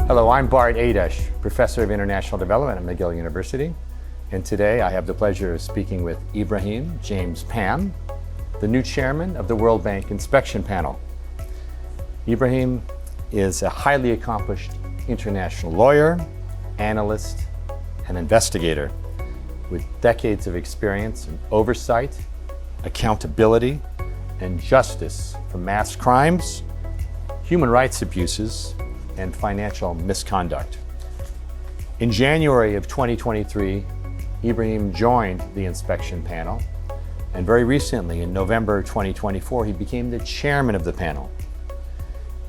Hello, I'm Bart Édes, Professor of International Development at McGill University. And today I have the pleasure of speaking with Ibrahim James Pam, the new chairman of the World Bank Inspection Panel. Ibrahim is a highly accomplished international lawyer, analyst, and investigator with decades of experience in oversight, accountability, and justice for mass crimes, human rights abuses, and financial misconduct. In January of 2023, Ibrahim joined the inspection panel, and very recently, in November 2024, he became the chairman of the panel.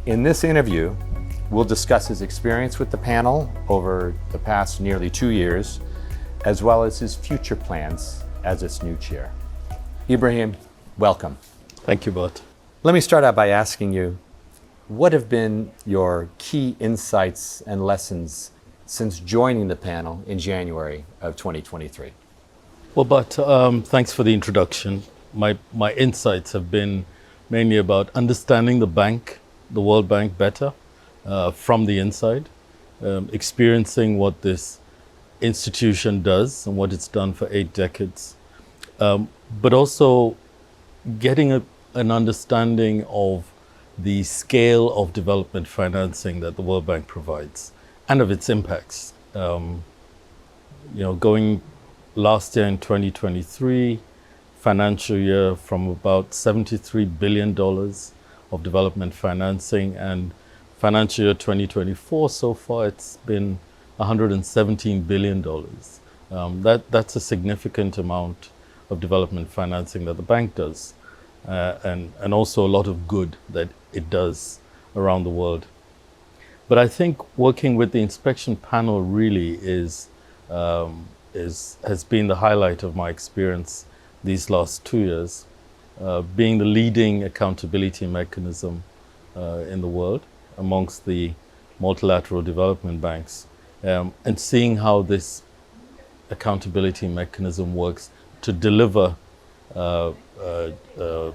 In this interview, we'll discuss his experience with the panel over the past nearly 2 years, as well as his future plans as its new chair. Ibrahim, welcome. Thank you, Bart. Let me start out by asking you, what have been your key insights and lessons since joining the panel in January of 2023? Well, Bart, thanks for the introduction. My insights have been mainly about understanding the bank, the World Bank, better from the inside, experiencing what this institution does and what it's done for 8 decades, but also getting an understanding of the scale of development financing that the World Bank provides and of its impacts. Going last year in 2023, financial year, from about $73 billion of development financing, and financial year 2024 so far, it's been $117 billion. That's a significant amount of development financing that the bank does, and also a lot of good that it does around the world. But I think working with the inspection panel really has been the highlight of my experience these last 2 years, being the leading accountability mechanism in the world amongst the multilateral development banks, and seeing how this accountability mechanism works to deliver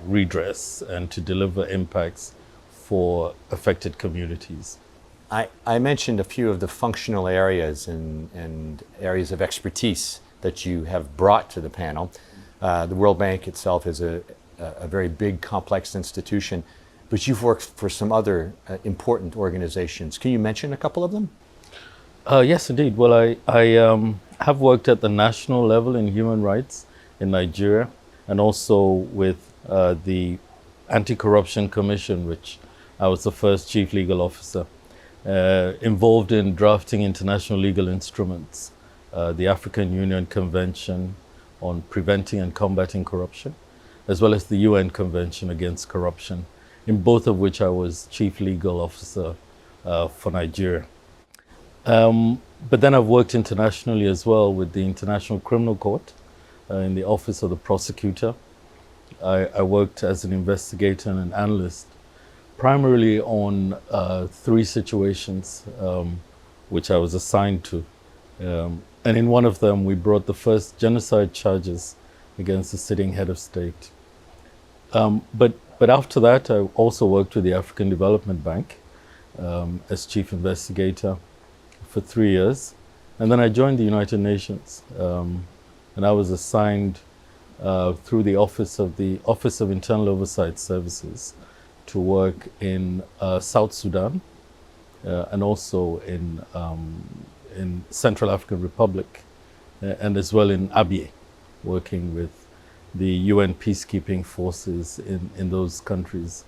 redress and to deliver impacts for affected communities. I mentioned a few of the functional areas and areas of expertise that you have brought to the panel. The World Bank itself is a very big, complex institution, but you've worked for some other important organizations. Can you mention a couple of them? Yes, indeed. Well, I have worked at the national level in human rights in Nigeria, and also with the Anti-Corruption Commission, which I was the first chief legal officer, involved in drafting international legal instruments, the African Union Convention on Preventing and Combating Corruption, as well as the UN Convention Against Corruption, in both of which I was chief legal officer for Nigeria. But then I've worked internationally as well with the International Criminal Court in the Office of the Prosecutor. I worked as an investigator and an analyst, primarily on 3 situations which I was assigned to. And in one of them, we brought the first genocide charges against the sitting head of state. But after that, I also worked with the African Development Bank as chief investigator for 3 years. And then I joined the United Nations, and I was assigned through the Office of Internal Oversight Services to work in South Sudan and also in Central African Republic, and as well in Abyei, working with the UN peacekeeping forces in those countries,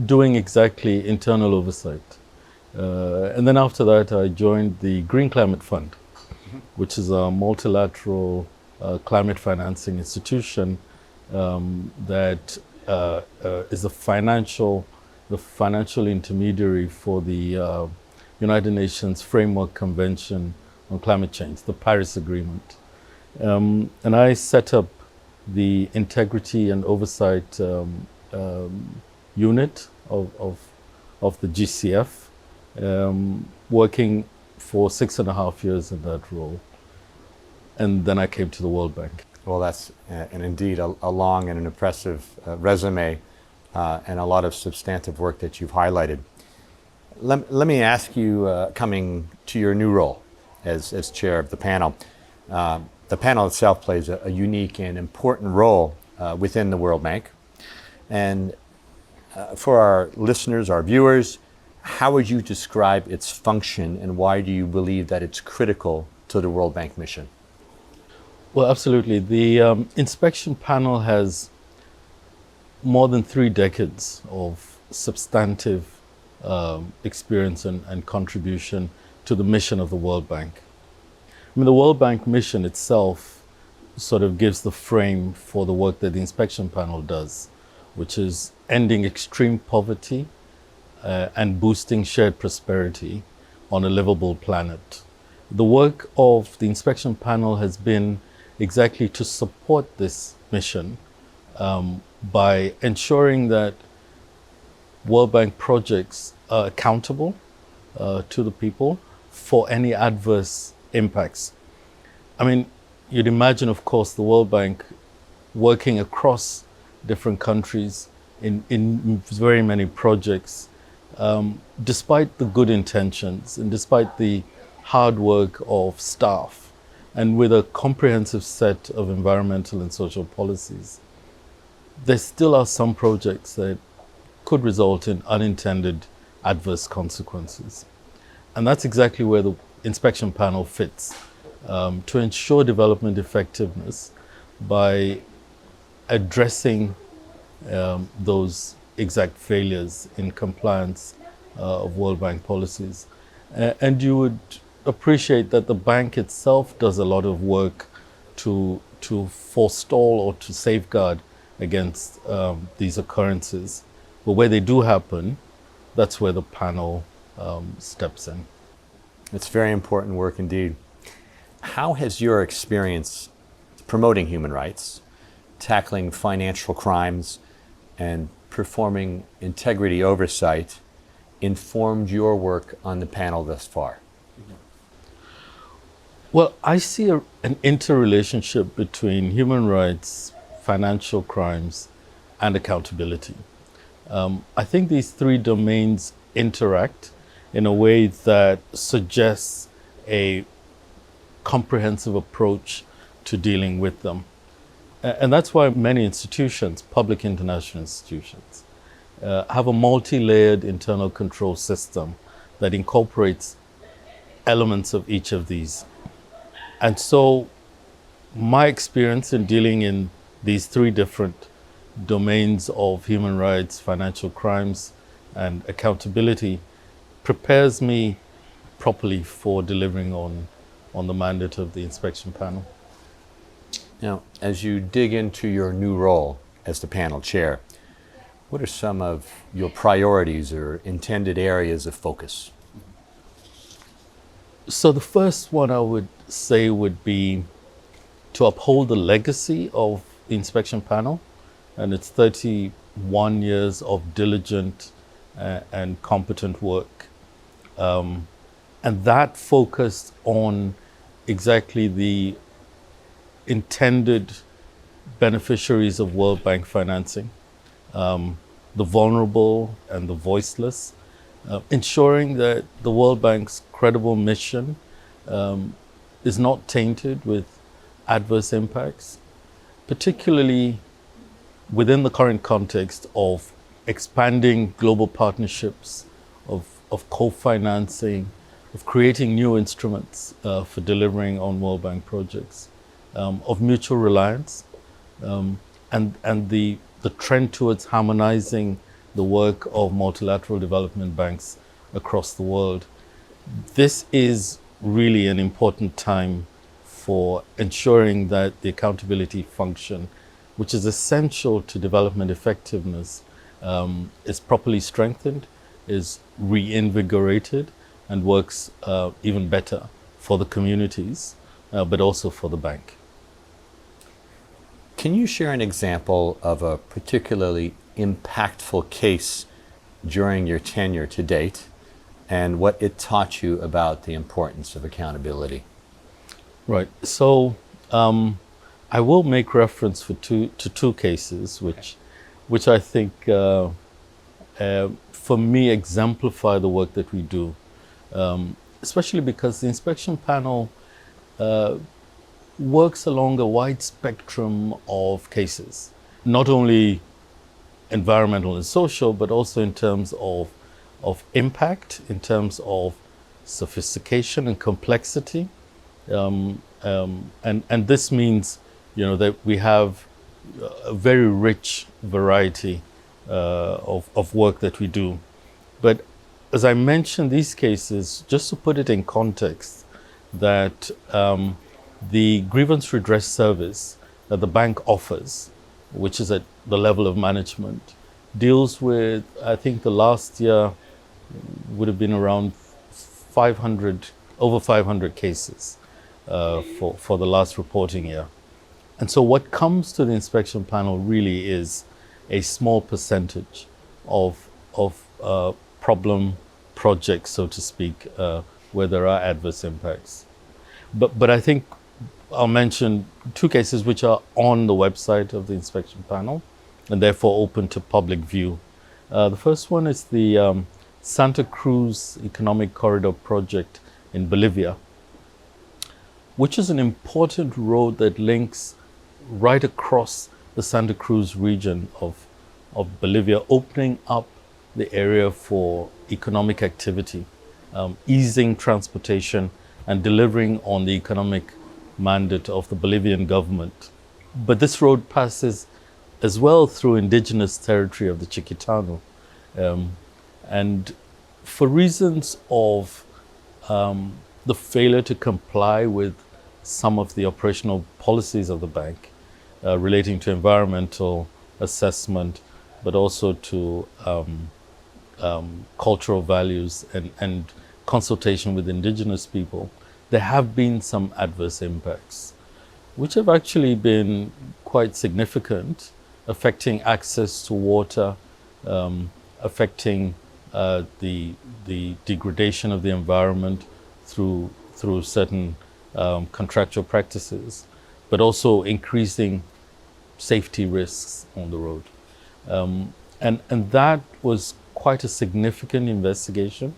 doing exactly internal oversight. And then after that, I joined the Green Climate Fund, which is a multilateral climate financing institution that is the financial intermediary for the United Nations Framework Convention on Climate Change, the Paris Agreement. And I set up the Integrity and Oversight unit of the GCF, working for 6.5 years in that role. And then I came to the World Bank. Well, that's indeed a long and an impressive resume and a lot of substantive work that you've highlighted. Let me ask you, coming to your new role as chair of the panel, the panel itself plays a unique and important role within the World Bank. And for our listeners, our viewers, how would you describe its function and why do you believe that it's critical to the World Bank mission? Well, absolutely. The inspection panel has more than 3 decades of substantive experience and contribution to the mission of the World Bank. I mean, the World Bank mission itself sort of gives the frame for the work that the inspection panel does, which is ending extreme poverty and boosting shared prosperity on a livable planet. The work of the inspection panel has been exactly to support this mission by ensuring that World Bank projects are accountable to the people for any adverse impacts. I mean, you'd imagine, of course, the World Bank working across different countries in very many projects, despite the good intentions and despite the hard work of staff, and with a comprehensive set of environmental and social policies, there still are some projects that could result in unintended adverse consequences. And that's exactly where the inspection panel fits, to ensure development effectiveness by addressing those exact failures in compliance of World Bank policies. And you would appreciate that the bank itself does a lot of work to forestall or to safeguard against these occurrences. But where they do happen, that's where the panel steps in. It's very important work indeed. How has your experience promoting human rights, tackling financial crimes, and performing integrity oversight informed your work on the panel thus far? Well, I see an interrelationship between human rights, financial crimes, and accountability. I think these 3 domains interact in a way that suggests a comprehensive approach to dealing with them. And that's why many institutions, public international institutions, have a multi-layered internal control system that incorporates elements of each of these. And so my experience in dealing in these 3 different domains of human rights, financial crimes, and accountability prepares me properly for delivering on the mandate of the inspection panel. Now, as you dig into your new role as the panel chair, what are some of your priorities or intended areas of focus? So the first one I would say would be to uphold the legacy of the inspection panel and its 31 years of diligent and competent work. And that focused on exactly the intended beneficiaries of World Bank financing, the vulnerable and the voiceless, ensuring that the World Bank's credible mission is not tainted with adverse impacts, particularly within the current context of expanding global partnerships, of co-financing, of creating new instruments for delivering on World Bank projects, of mutual reliance, and the trend towards harmonizing the work of multilateral development banks across the world. This is really an important time for ensuring that the accountability function, which is essential to development effectiveness, is properly strengthened, is reinvigorated, and works even better for the communities, but also for the bank. Can you share an example of a particularly impactful case during your tenure to date and what it taught you about the importance of accountability? Right. So I will make reference to two cases which I think for me, exemplify the work that we do, especially because the inspection panel works along a wide spectrum of cases, not only environmental and social, but also in terms of impact, in terms of sophistication and complexity. And this means, that we have a very rich variety of work that we do. But as I mentioned these cases, just to put it in context, that the grievance redress service that the bank offers, which is at the level of management, deals with, I think the last year would have been around over 500 cases for the last reporting year. And so what comes to the inspection panel really is a small percentage of problem projects, so to speak, where there are adverse impacts. But I think I'll mention two cases which are on the website of the inspection panel and therefore open to public view. The first one is the Santa Cruz Economic Corridor project in Bolivia, which is an important road that links right across the Santa Cruz region of Bolivia, opening up the area for economic activity, easing transportation and delivering on the economic mandate of the Bolivian government. But this road passes as well through indigenous territory of the Chiquitano. And for reasons of the failure to comply with some of the operational policies of the bank relating to environmental assessment, but also to cultural values and consultation with indigenous people, there have been some adverse impacts, which have actually been quite significant, affecting access to water, affecting the degradation of the environment through certain contractual practices, but also increasing safety risks on the road. And that was quite a significant investigation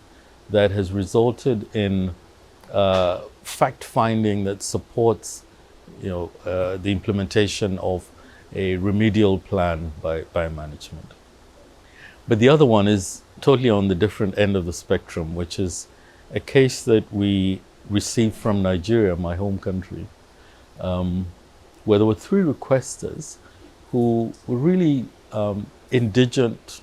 that has resulted in fact-finding that supports the implementation of a remedial plan by management. But the other one is totally on the different end of the spectrum, which is a case that we received from Nigeria, my home country, where there were 3 requesters who were really indigent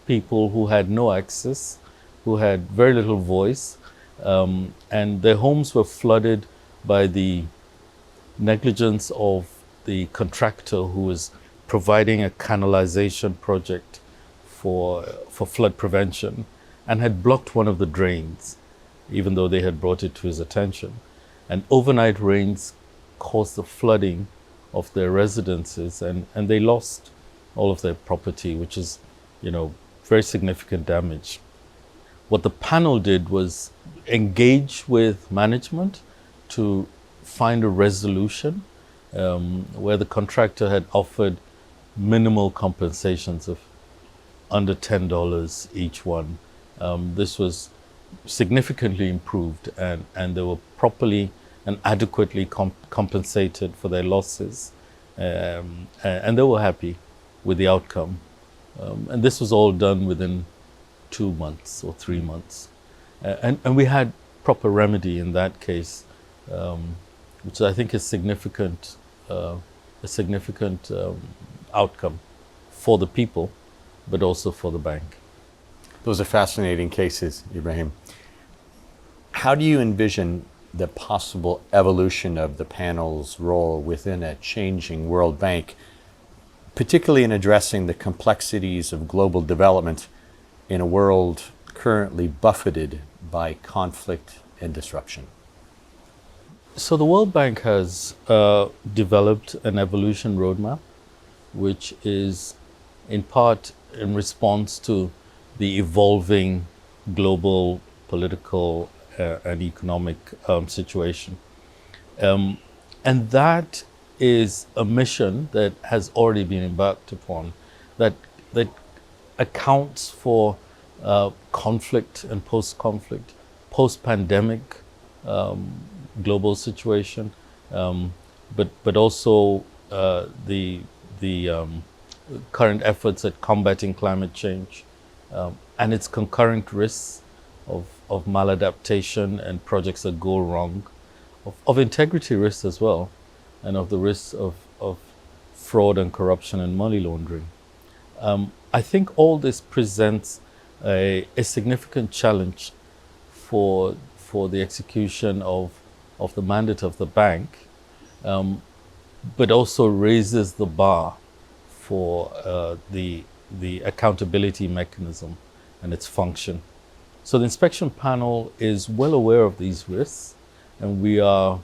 people who had no access, who had very little voice, and their homes were flooded by the negligence of the contractor who was providing a canalization project for flood prevention and had blocked one of the drains, even though they had brought it to his attention. And overnight rains caused the flooding of their residences, and they lost all of their property, which is, very significant damage. What the panel did was engage with management to find a resolution where the contractor had offered minimal compensations of under $10 each one. This was significantly improved, and they were properly and adequately compensated for their losses, and they were happy with the outcome. And this was all done within 2 months or 3 months. And we had proper remedy in that case, which I think is a significant outcome for the people, but also for the bank. Those are fascinating cases, Ibrahim. How do you envision the possible evolution of the panel's role within a changing World Bank, particularly in addressing the complexities of global development in a world currently buffeted by conflict and disruption? So the World Bank has developed an evolution roadmap, which is in part in response to the evolving global political and economic situation. And that is a mission that has already been embarked upon, that accounts for conflict and post-conflict, post-pandemic global situation, but also the current efforts at combating climate change and its concurrent risks of maladaptation and projects that go wrong, of integrity risks as well, and of the risks of fraud and corruption and money laundering. I think all this presents a significant challenge for the execution of the mandate of the bank, but also raises the bar for the accountability mechanism and its function. So the inspection panel is well aware of these risks, and we are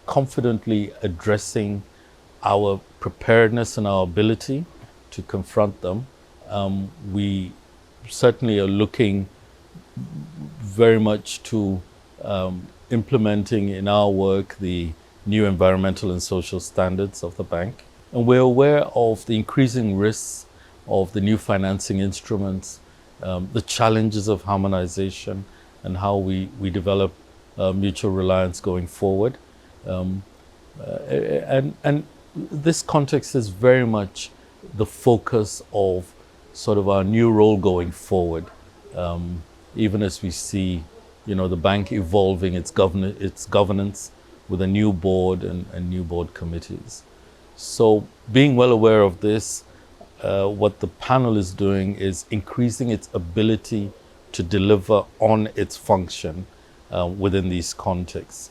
confidently addressing our preparedness and our ability to confront them. We certainly are looking very much to implementing in our work the new environmental and social standards of the bank. And we're aware of the increasing risks of the new financing instruments, the challenges of harmonization, and how we develop mutual reliance going forward. And this context is very much the focus of sort of our new role going forward, even as we see, the bank evolving its governance with a new board and new board committees. So being well aware of this, what the panel is doing is increasing its ability to deliver on its function within these contexts.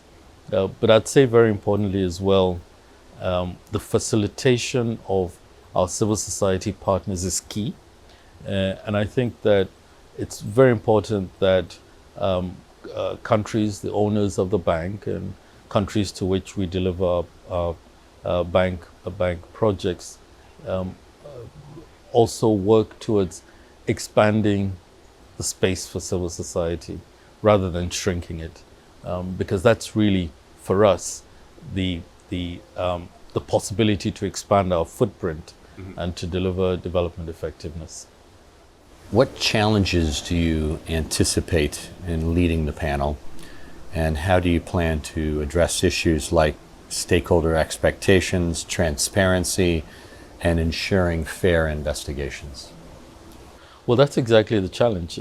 But I'd say very importantly as well, the facilitation of our civil society partners is key. And I think that it's very important that countries, the owners of the bank, and countries to which we deliver our bank projects also work towards expanding the space for civil society rather than shrinking it, because that's really, for us, the possibility to expand our footprint and to deliver development effectiveness. What challenges do you anticipate in leading the panel, and how do you plan to address issues like stakeholder expectations, transparency, and ensuring fair investigations? Well, that's exactly the challenge,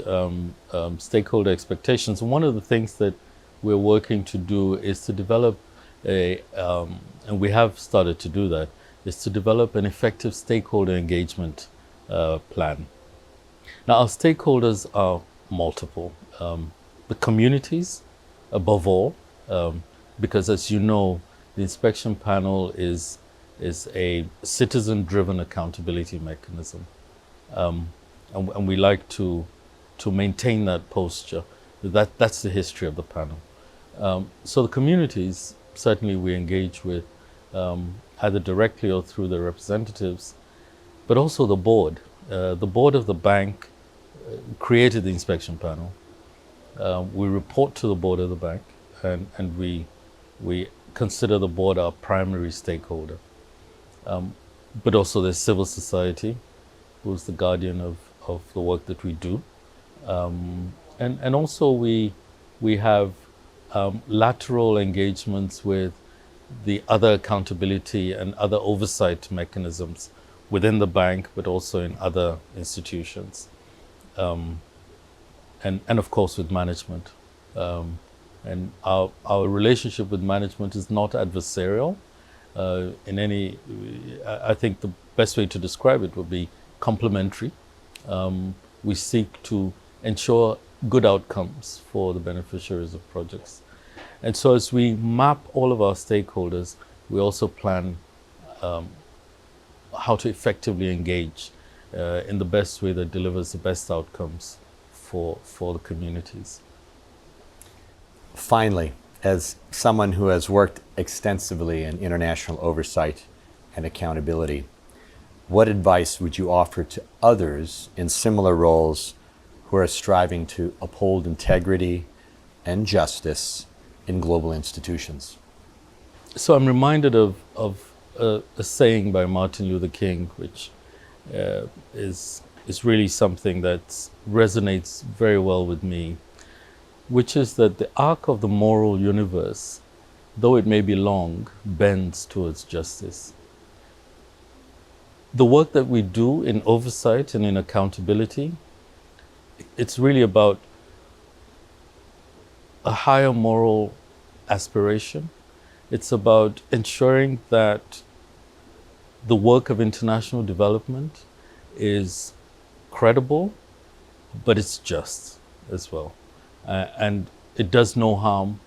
stakeholder expectations. And one of the things that we're working to do is to develop and we have started to do that, is to develop an effective stakeholder engagement plan. Now, our stakeholders are multiple. The communities, above all, because as you know, the inspection panel is a citizen-driven accountability mechanism. And we like to maintain that posture. That's the history of the panel. So the communities, certainly we engage with either directly or through their representatives, but also the board. The board of the bank created the inspection panel. We report to the board of the bank, and we consider the board our primary stakeholder. But also there's civil society, who's the guardian of the work that we do. And also we have lateral engagements with the other accountability and other oversight mechanisms within the bank, but also in other institutions. And of course with management. And our relationship with management is not adversarial. I think the best way to describe it would be complementary. We seek to ensure good outcomes for the beneficiaries of projects. And so as we map all of our stakeholders, we also plan how to effectively engage in the best way that delivers the best outcomes for the communities. Finally, as someone who has worked extensively in international oversight and accountability, what advice would you offer to others in similar roles who are striving to uphold integrity and justice in global institutions? So I'm reminded of a saying by Martin Luther King, which is is really something that resonates very well with me, which is that the arc of the moral universe, though it may be long, bends towards justice. The work that we do in oversight and in accountability, it's really about a higher moral aspiration. It's about ensuring that the work of international development is credible, but it's just as well. And it does no harm,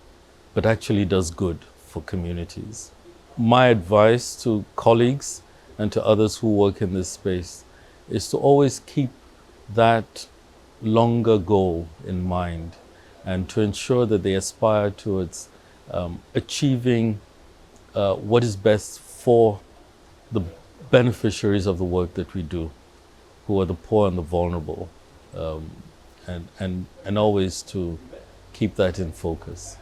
but actually does good for communities. My advice to colleagues and to others who work in this space is to always keep that longer goal in mind and to ensure that they aspire towards achieving what is best for the beneficiaries of the work that we do, who are the poor and the vulnerable, and always to keep that in focus.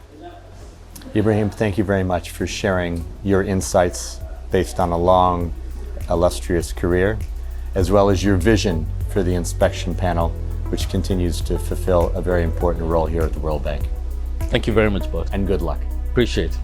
Ibrahim, thank you very much for sharing your insights based on a long, illustrious career, as well as your vision for the inspection panel, which continues to fulfill a very important role here at the World Bank. Thank you very much, Bart. And good luck. Appreciate it.